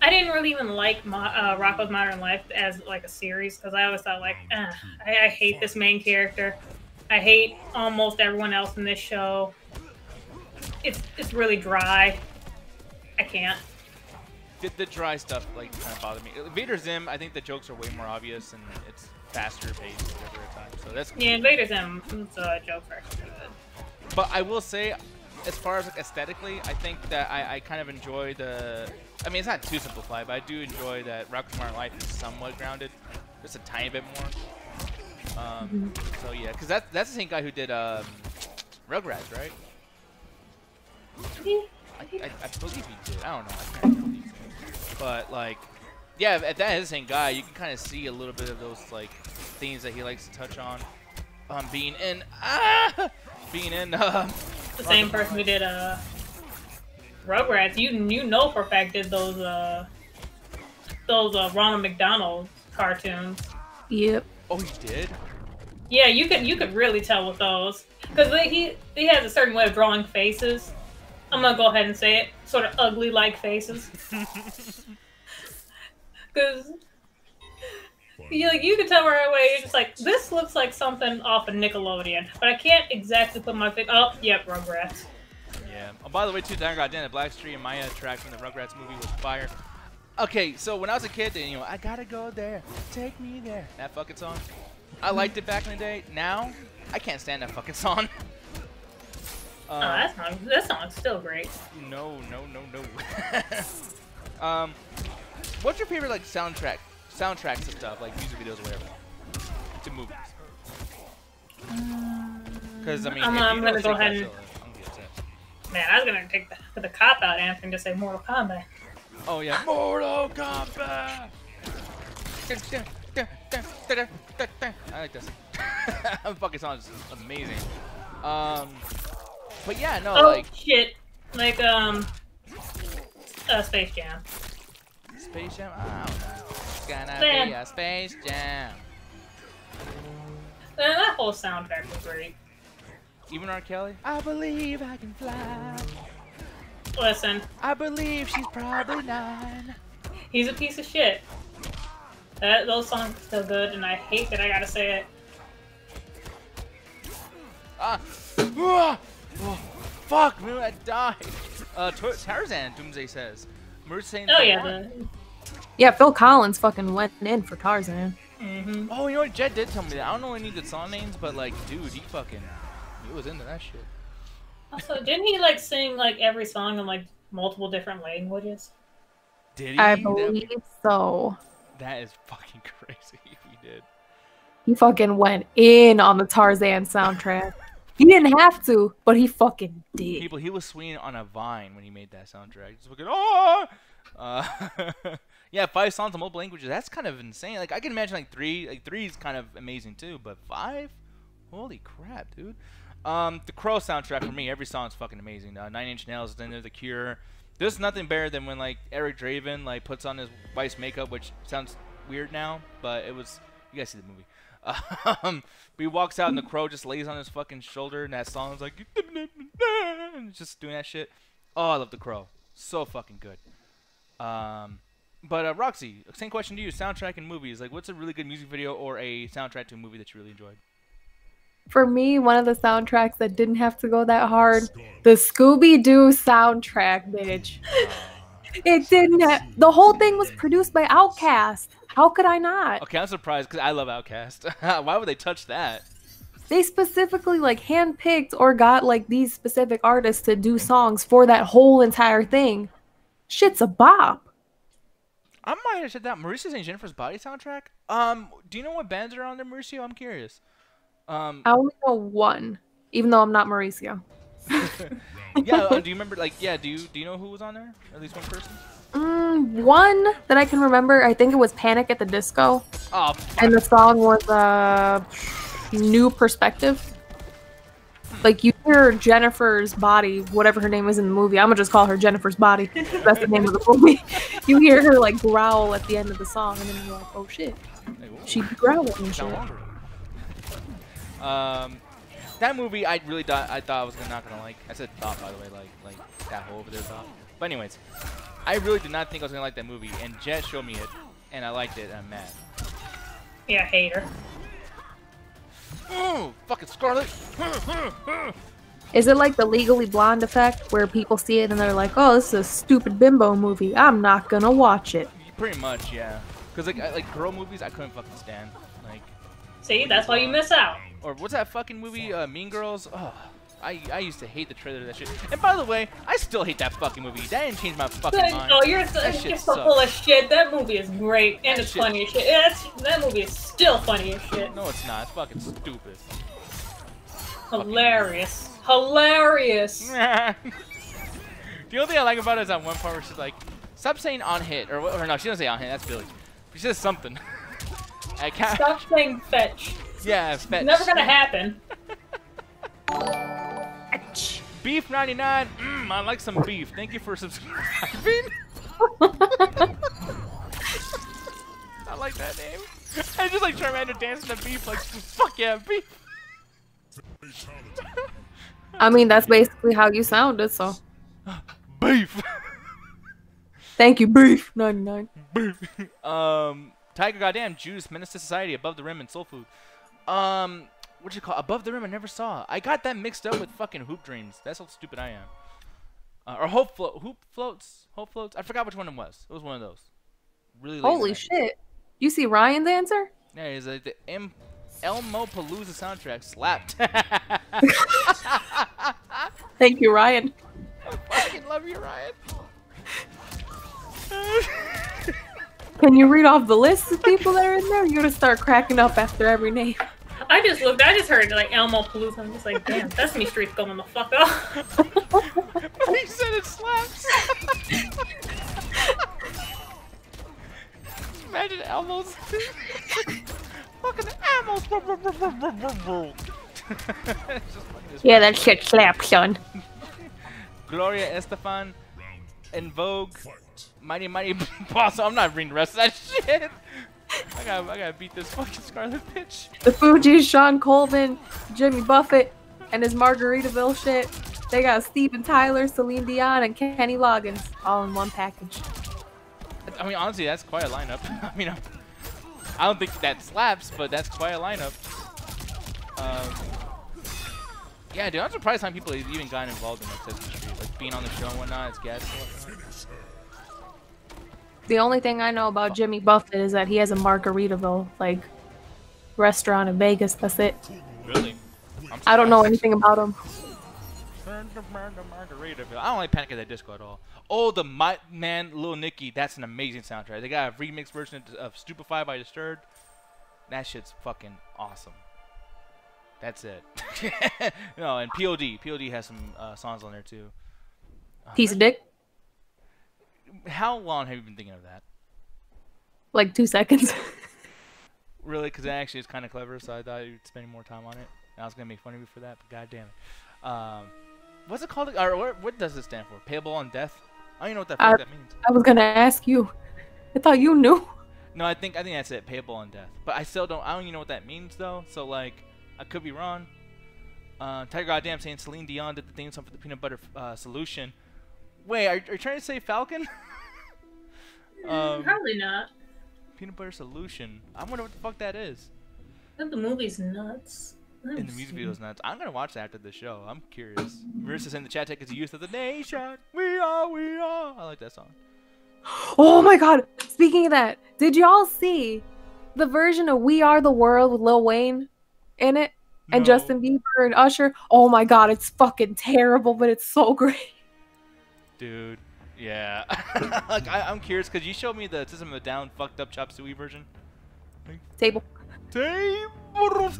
I didn't really even like Rocko's Modern Life as like a series because I always thought like, I hate this main character. I hate almost everyone else in this show. It's really dry. I can't. The dry stuff like kind of bothered me. Invader Zim, I think the jokes are way more obvious and it's faster paced every time. So that's cool. Yeah, Invader Zim jokes are actually good. But I will say, as far as like aesthetically, I think that I kind of enjoy the. I mean, it's not too simplified, but I do enjoy that Rocko's Modern Life is somewhat grounded, just a tiny bit more. So yeah, because that's the same guy who did Rugrats, right? I believe he did. I don't know. I can't remember these things. But like, yeah, if that is the same guy, you can kind of see a little bit of those like things that he likes to touch on. Being in the same person who did Rugrats, you know for a fact did those Ronald McDonald cartoons. Yep. Oh, he did? Yeah, you could really tell with those because he has a certain way of drawing faces. I'm gonna go ahead and say it, sort of ugly like faces. Because you can tell right away. You're just like, this looks like something off of Nickelodeon, but I can't exactly put my finger. Oh, yep, Rugrats. Yeah. Oh, by the way, too, Tiger Goddamn, Blackstreet and Maya track from the Rugrats movie was fire. Okay, so when I was a kid, you know, I gotta go there, take me there. That fucking song. I liked it back in the day. Now, I can't stand that fucking song. That song's still great. No. What's your favorite like soundtracks and stuff, like music videos or whatever, to movies? Because I mean, I'm gonna go ahead and. Man, I was gonna take the cop out answer and just say Mortal Kombat. Oh yeah, Mortal Kombat. I like this. The fucking song is amazing. But yeah, no, like shit, like Space Jam. Space Jam? I don't know. It's gonna be a Space Jam. Man, that whole soundtrack was great. Even R. Kelly? I believe I can fly. Listen. I believe she's probably 9. He's a piece of shit. Those songs are still good, and I hate that I gotta say it. Oh, fuck, man, I died. Tarzan, Doomsday says. Mercy oh, yeah. Yeah, Phil Collins fucking went in for Tarzan. Mm-hmm. Oh, you know what? Jed did tell me that. I don't know any good song names, but, like, dude, he was into that shit. Also, didn't he, like, sing, like, every song in, like, multiple different languages? Did he? I believe so. That is fucking crazy if he did. He fucking went in on the Tarzan soundtrack. He didn't have to, but he fucking did. People, he was swinging on a vine when he made that soundtrack. Just fucking, oh! Yeah, 5 songs in multiple languages. That's kind of insane. Like, I can imagine, like, 3. Like, 3 is kind of amazing, too. But 5? Holy crap, dude. The Crow soundtrack for me, every song's fucking amazing. 9 Inch Nails is in there, The Cure. There's nothing better than when, like, Eric Draven, like, puts on his wife's makeup, which sounds weird now, but it was, you guys see the movie. But he walks out and the crow just lays on his fucking shoulder and that song's like, and just doing that shit. Oh, I love the Crow. So fucking good. But Roxy, same question to you. Soundtrack and movies. Like, what's a really good music video or a soundtrack to a movie that you really enjoyed? For me, one of the soundtracks that didn't have to go that hard, the Scooby-Doo soundtrack, bitch. It didn't have, the whole thing was produced by Outkast. How could I not? Okay, I'm surprised because I love Outkast. Why would they touch that? They specifically like handpicked or got like these specific artists to do songs for that whole entire thing. Shit's a bop. I might have said that. Mauricio St. Jennifer's Body soundtrack? Do you know what bands are on there, Mauricio? I'm curious. I only know one, even though I'm not Mauricio. Yeah, do you remember, like, yeah, do you know who was on there? At least one person? One that I can remember, I think it was Panic at the Disco. Oh, and the song was New Perspective. Like, you hear Jennifer's body, whatever her name is in the movie. I'm gonna just call her Jennifer's Body. That's the name of the movie. You hear her, like, growl at the end of the song, and then you're like, oh shit. She's growling and shit. That movie, I thought I was not gonna like. I said thought, by the way, like that whole over there thought. But anyways, I really did not think I was gonna like that movie, and Jet showed me it, and I liked it, and I'm mad. Yeah, hater. Oh, fucking Scarlet. Is it like the Legally Blonde effect, where people see it and they're like, oh, this is a stupid bimbo movie. I'm not gonna watch it. Pretty much, yeah. Cause like girl movies, I couldn't fucking stand. Like. See, that's why you miss out. Or what's that fucking movie, Mean Girls? Oh, I used to hate the trailer of that shit. And by the way, I still hate that fucking movie. That didn't change my fucking mind. Oh, you're so full of shit. That movie is great, and it's funny as shit. That movie is still funny as shit. No, it's not. It's fucking stupid. Hilarious. Hilarious. The only thing I like about it is that one part where she's like, stop saying on hit. Or no, she doesn't say on hit. That's Billy. She says something. Stop saying fetch. Yeah, fetch. It's never gonna happen. Beef 99. I like some beef. Thank you for subscribing. I like that name. I just like Charmander dancing to beef like, fuck yeah, beef. I mean, that's basically how you sounded, so. Beef. Thank you, Beef 99. Beef. Tiger Goddamn Juice, Menace to Society, Above the Rim, and Soul Food. What'd you call Above the Rim? I never saw. I got that mixed up with fucking Hoop Dreams. That's how stupid I am. Or Hope Floats. I forgot which one it was. It was one of those. Really. Holy shit! You see Ryan's answer? Yeah, he's like the Elmo Palooza soundtrack slapped. Thank you, Ryan. I fucking love you, Ryan. Can you read off the list of people that are in there? You're gonna start cracking up after every name. I just heard like Elmo Palooza. I'm just like, damn, Sesame Street's going the fuck up. He said it slaps. Imagine Elmo's. Fucking Elmo's. Yeah, that shit slaps, son. Gloria Estefan, En Vogue, Mighty boss. I'm not reading the rest of that shit. I gotta beat this fucking Scarlet bitch. The Fugees, Sean Colvin, Jimmy Buffett, and his Margaritaville shit. They got Steven Tyler, Celine Dion, and Kenny Loggins all in one package. I mean, honestly, that's quite a lineup. I mean, I don't think that slaps, but that's quite a lineup. Yeah, dude, I'm surprised how many people have even gotten involved in like Sesame Street, like being on the show and whatnot. It's gas and whatnot. The only thing I know about Jimmy Buffett is that he has a Margaritaville like restaurant in Vegas. That's it. Really? I don't know anything about him. Margaritaville. I don't like Panic at the Disco at all. Oh, the Man Lil Nicky. That's an amazing soundtrack. They got a remix version of Stupefied by Disturbed. That shit's fucking awesome. That's it. No, and POD. POD has some songs on there too. Piece of dick. How long have you been thinking of that? Like 2 seconds. Really? Because it actually is kind of clever, so I thought you'd spend more time on it. I was gonna make fun of you for that, but goddamn it. What's it called? Or what does it stand for? Payable on death? I don't even know what that means. I was gonna ask you. I thought you knew. No, I think that's it. Payable on death. But I still don't. I don't even know what that means though. So like, I could be wrong. Tiger Goddamn saying Celine Dion did the theme song for the Peanut Butter Solution. Wait, are you trying to say Falcon? Probably not. Peanut Butter Solution. I wonder what the fuck that is. The movie's nuts. And the music video's nuts. I'm gonna watch that after the show. I'm curious. Marissa's in the chat. It's the youth of the nation. We are. I like that song. Oh my god! Speaking of that, did y'all see the version of "We Are the World" with Lil Wayne in it and No. Justin Bieber and Usher? Oh my god, it's fucking terrible, but it's so great. Dude, yeah. Like I'm curious because you showed me the System of a Down fucked up Chop Suey version. Table. Table.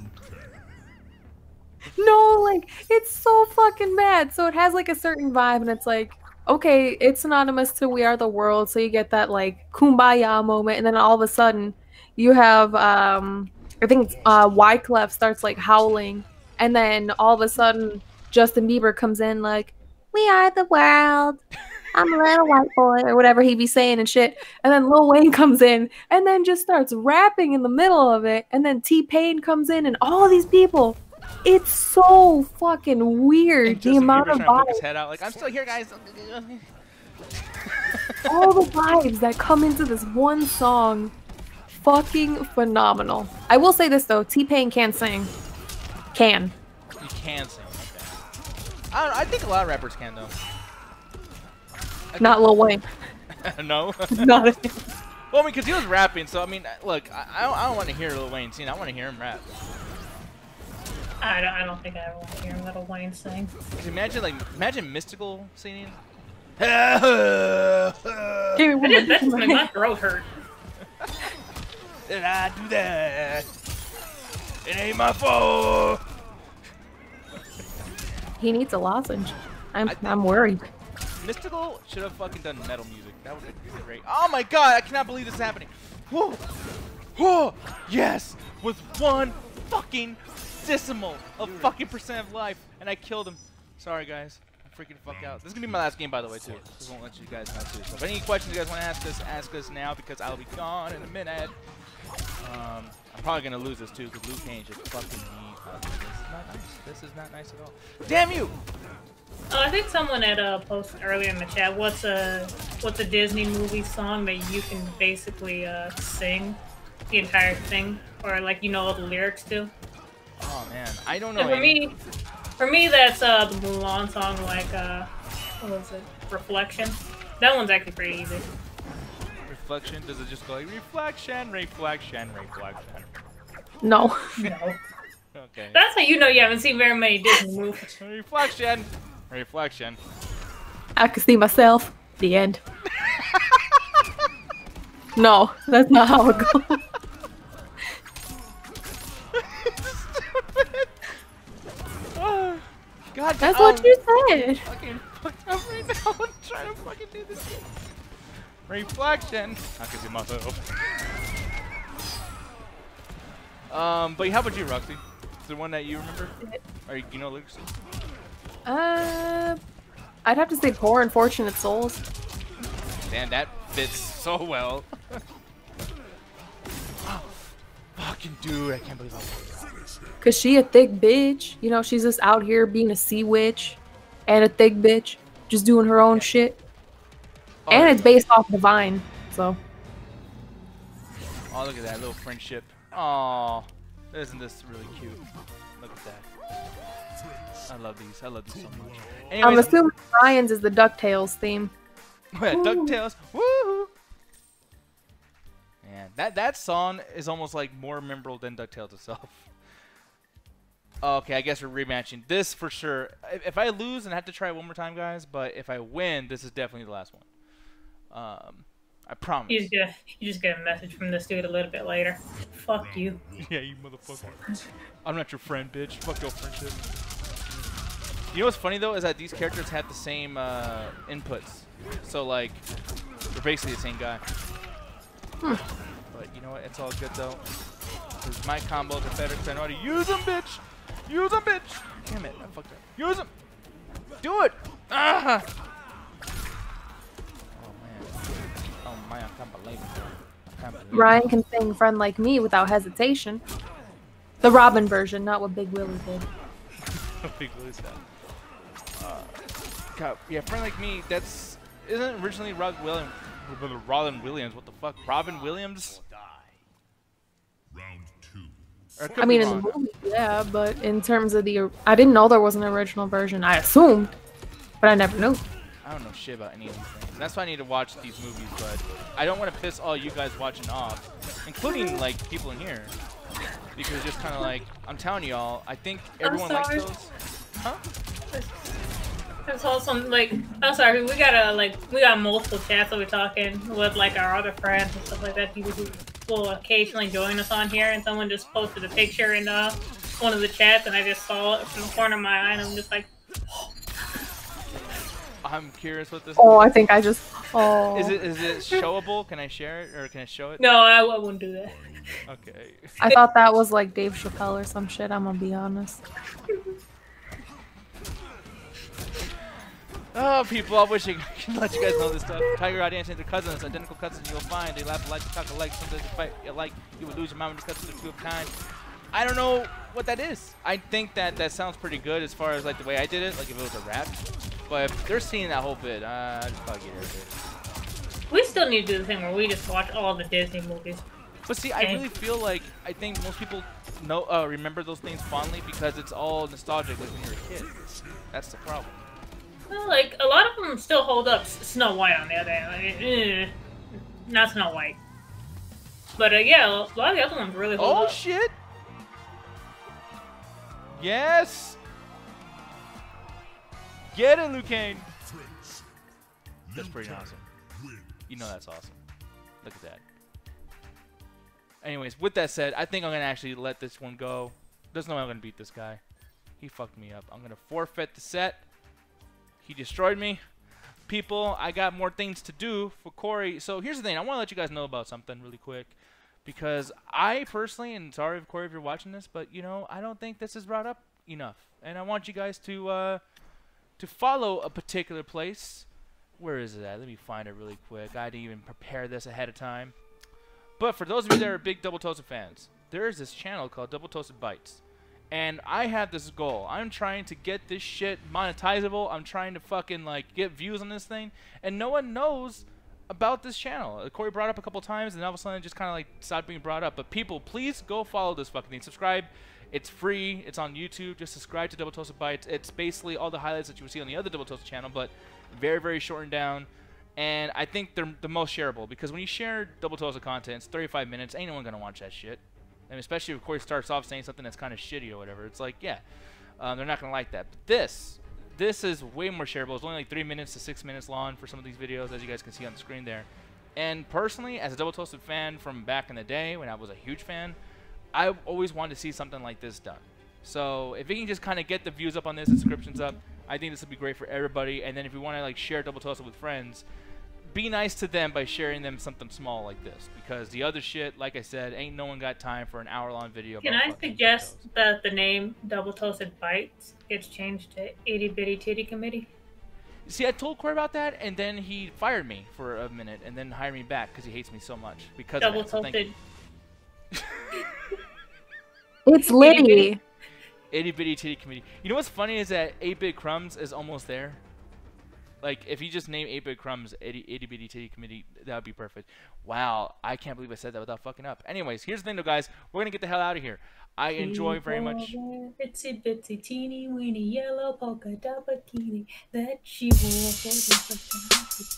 No, like, it's so fucking bad. So it has, like, a certain vibe, and it's like, okay, it's synonymous to We Are the World, so you get that, like, kumbaya moment, and then all of a sudden, you have, I think Wyclef starts, like, howling, and then all of a sudden, Justin Bieber comes in, like, we are the world, I'm a little white boy, or whatever he be saying and shit, and then Lil Wayne comes in, and then just starts rapping in the middle of it, and then T-Pain comes in, and all these people... It's so fucking weird. The amount of vibes. His head out, like, I'm still here, guys. All the vibes that come into this one song, fucking phenomenal. I will say this though, T-Pain can sing. Can. He can sing. Okay. I think a lot of rappers can though. Not Lil Wayne. No. Not a Well, I mean, because he was rapping, so I mean, look, I don't want to hear Lil Wayne sing. I want to hear him rap. I don't think I ever want to hear Lil Wayne sing. Imagine Mystical singing. Give me one That just made my throat hurt. Did I do that? It ain't my fault. He needs a lozenge. I'm worried. Mystical should have fucking done metal music. That would have been great. Oh my god, I cannot believe this is happening. Whoa. Whoa. Yes. With one fucking decimal of fucking percent of life, and I killed him. Sorry, guys. I'm freaking the fuck out. This is gonna be my last game, by the way, too. Just won't let you guys know too. So if any questions you guys want to ask us now, because I'll be gone in a minute. I'm probably gonna lose this too, because Luke Cage just fucking me up. This is not nice. This is not nice at all. Damn you! I think someone had posted earlier in the chat. What's a Disney movie song that you can basically sing the entire thing, or like you know all the lyrics to? Oh man, I don't know. For me, that's the Mulan song, like what was it? Reflection. That one's actually pretty easy. Reflection? Does it just go like reflection, reflection, reflection? No. No. Okay. That's how you know you haven't seen very many Disney movies. Reflection, reflection. I can see myself. The end. No, that's not how it goes. Oh, God, that's what you said. Fucking fucked up right now. I'm trying to fucking do this shit. Reflection. I can see myself. But how about you, Roxy? Is there one that you remember? Or you know lyrics? I'd have to say Poor Unfortunate Souls. Damn, that fits so well. Oh, fucking dude, I can't believe I won that. Cause she a thick bitch. You know, she's just out here being a sea witch and a thick bitch. Just doing her own shit. Oh, and it's based off Divine, so. Oh, look at that little friendship. Oh, isn't this really cute? Look at that. I love these. I love these so much. Anyways, I'm assuming Ryan's is the DuckTales theme. DuckTales. Woo! Man, that song is almost like more memorable than DuckTales itself. Okay, I guess we're rematching. This for sure. If I lose, and I have to try it one more time, guys. But if I win, this is definitely the last one. I promise. You just get a message from this dude a little bit later. Fuck you. Yeah, you motherfucker. I'm not your friend, bitch. Fuck your friendship. You know what's funny though is that these characters have the same inputs. So like, they're basically the same guy. But you know what? It's all good though. Cause my combos are better because I know how to use them, bitch. Use them, bitch. Damn it! I fucked up. Use them. Do it. Ah. Oh man, I can't believe it. Ryan can sing "Friend Like Me" without hesitation. The Robin version, not what Big Willie did. Big Willie said. God, yeah, Friend Like Me. Isn't originally Robin Williams? What the fuck, Robin Williams? Round 2. I mean, in the movie, yeah, but in terms of I didn't know there was an original version. I assumed, but I never knew. I don't know shit about any of these things. That's why I need to watch these movies, but I don't want to piss all you guys watching off, including like people in here, because just kind of like I'm telling y'all, I think everyone likes those. Huh? I saw some I'm sorry, we got multiple chats that we're talking with like our other friends and stuff like that. People who will occasionally join us on here, and someone just posted a picture in one of the chats, and I just saw it from the corner of my eye, and I'm just like. I'm curious what this. Oh, I think I just. Oh. Is it showable? Can I share it or can I show it? No, I wouldn't do that. Okay. I thought that was like Dave Chappelle or some shit. I'm gonna be honest. Oh, people! I wish I could let you guys know this stuff. Tiger audience and their cousins, identical cousins you'll find. They laugh alike, talk alike. Sometimes they fight alike. You would lose your mind when your cousins are two of kind. I don't know what that is. I think that sounds pretty good as far as like the way I did it, like if it was a rap. But if they're seeing that whole bit, I just probably get irritated. We still need to do the thing where we just watch all the Disney movies. But see, I really feel like I think most people remember those things fondly because it's all nostalgic, like when you're a kid. That's the problem. Well, like a lot of them still hold up. Snow White on the other hand, not Snow White. But yeah, a lot of the other ones really hold up. Oh shit! Yes! Get it, Liu Kang! That's pretty awesome. You know that's awesome. Look at that. Anyways, with that said, I think I'm going to actually let this one go. There's no way I'm going to beat this guy. He fucked me up. I'm going to forfeit the set. He destroyed me. People, I got more things to do for Corey. So here's the thing. I want to let you guys know about something really quick. Because I personally, and sorry, Corey, if you're watching this, but, you know, I don't think this is brought up enough. And I want you guys to follow a particular place. Where is it at? Let me find it really quick. I didn't even prepare this ahead of time. But for those of you that are big Double Toasted fans, there is this channel called Double Toasted Bites. And I have this goal. I'm trying to get this shit monetizable. I'm trying to fucking, like, get views on this thing. And no one knows about this channel. Corey brought it up a couple times, and all of a sudden it just kind of, like, stopped being brought up. But people, please go follow this fucking thing. Subscribe. It's free. It's on YouTube. Just subscribe to Double Toasted Bites. It's basically all the highlights that you would see on the other Double Toasted channel, but very, very shortened down. And I think they're the most shareable because when you share Double Toasted content, it's 35 minutes. Ain't no one going to watch that shit. And especially if Corey starts off saying something that's kind of shitty or whatever. It's like, yeah, they're not going to like that. But this is way more shareable. It's only like 3 minutes to 6 minutes long for some of these videos, as you guys can see on the screen there. And personally, as a Double Toasted fan from back in the day when I was a huge fan, I always wanted to see something like this done. So if we can just kind of get the views up on this, subscriptions up, I think this would be great for everybody. And then if you want to like share Double Toasted with friends, be nice to them by sharing them something small like this. Because the other shit, like I said, ain't no one got time for an hour-long video. Can I suggest that the name Double Toasted Bites gets changed to Itty Bitty Titty Committee? See, I told Corey about that, and then he fired me for a minute, and then hired me back because he hates me so much. Because double of that, so tilted. It's Liddy. Itty bitty titty committee. You know what's funny is that 8-Bit Crumbs is almost there. Like, if you just name 8-Bit Crumbs itty bitty titty committee, that would be perfect. Wow, I can't believe I said that without fucking up. Anyways, here's the thing, though, guys. We're gonna get the hell out of here. I enjoy very much. Itsy bitsy teeny weeny yellow polka dot bikini that she wore for the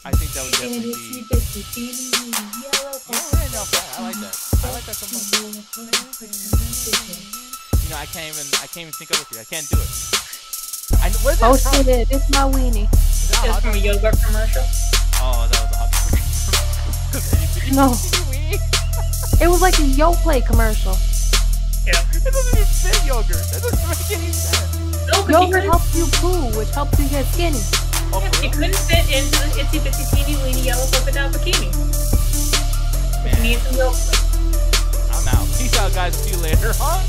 I think that would definitely be. Itsy bitsy teeny weeny yellow polka Yeah, no, I like that. I like that so much. You know, I can't even think of it. I can't do it. What is that Oh from? shit, it's my weenie. It's from a yogurt commercial. Oh, that was a hot dog. No. It was like a Yoplait commercial. Yeah. It doesn't even fit yogurt. That doesn't make any sense. No, but Yogurt helps you poo, which helps you get skinny. Oh, yeah, for she real? couldn't fit into the itsy bitsy teeny weeny yellow polka dot bikini. She needs some yogurt. I'm out. Peace out, guys. See you later on.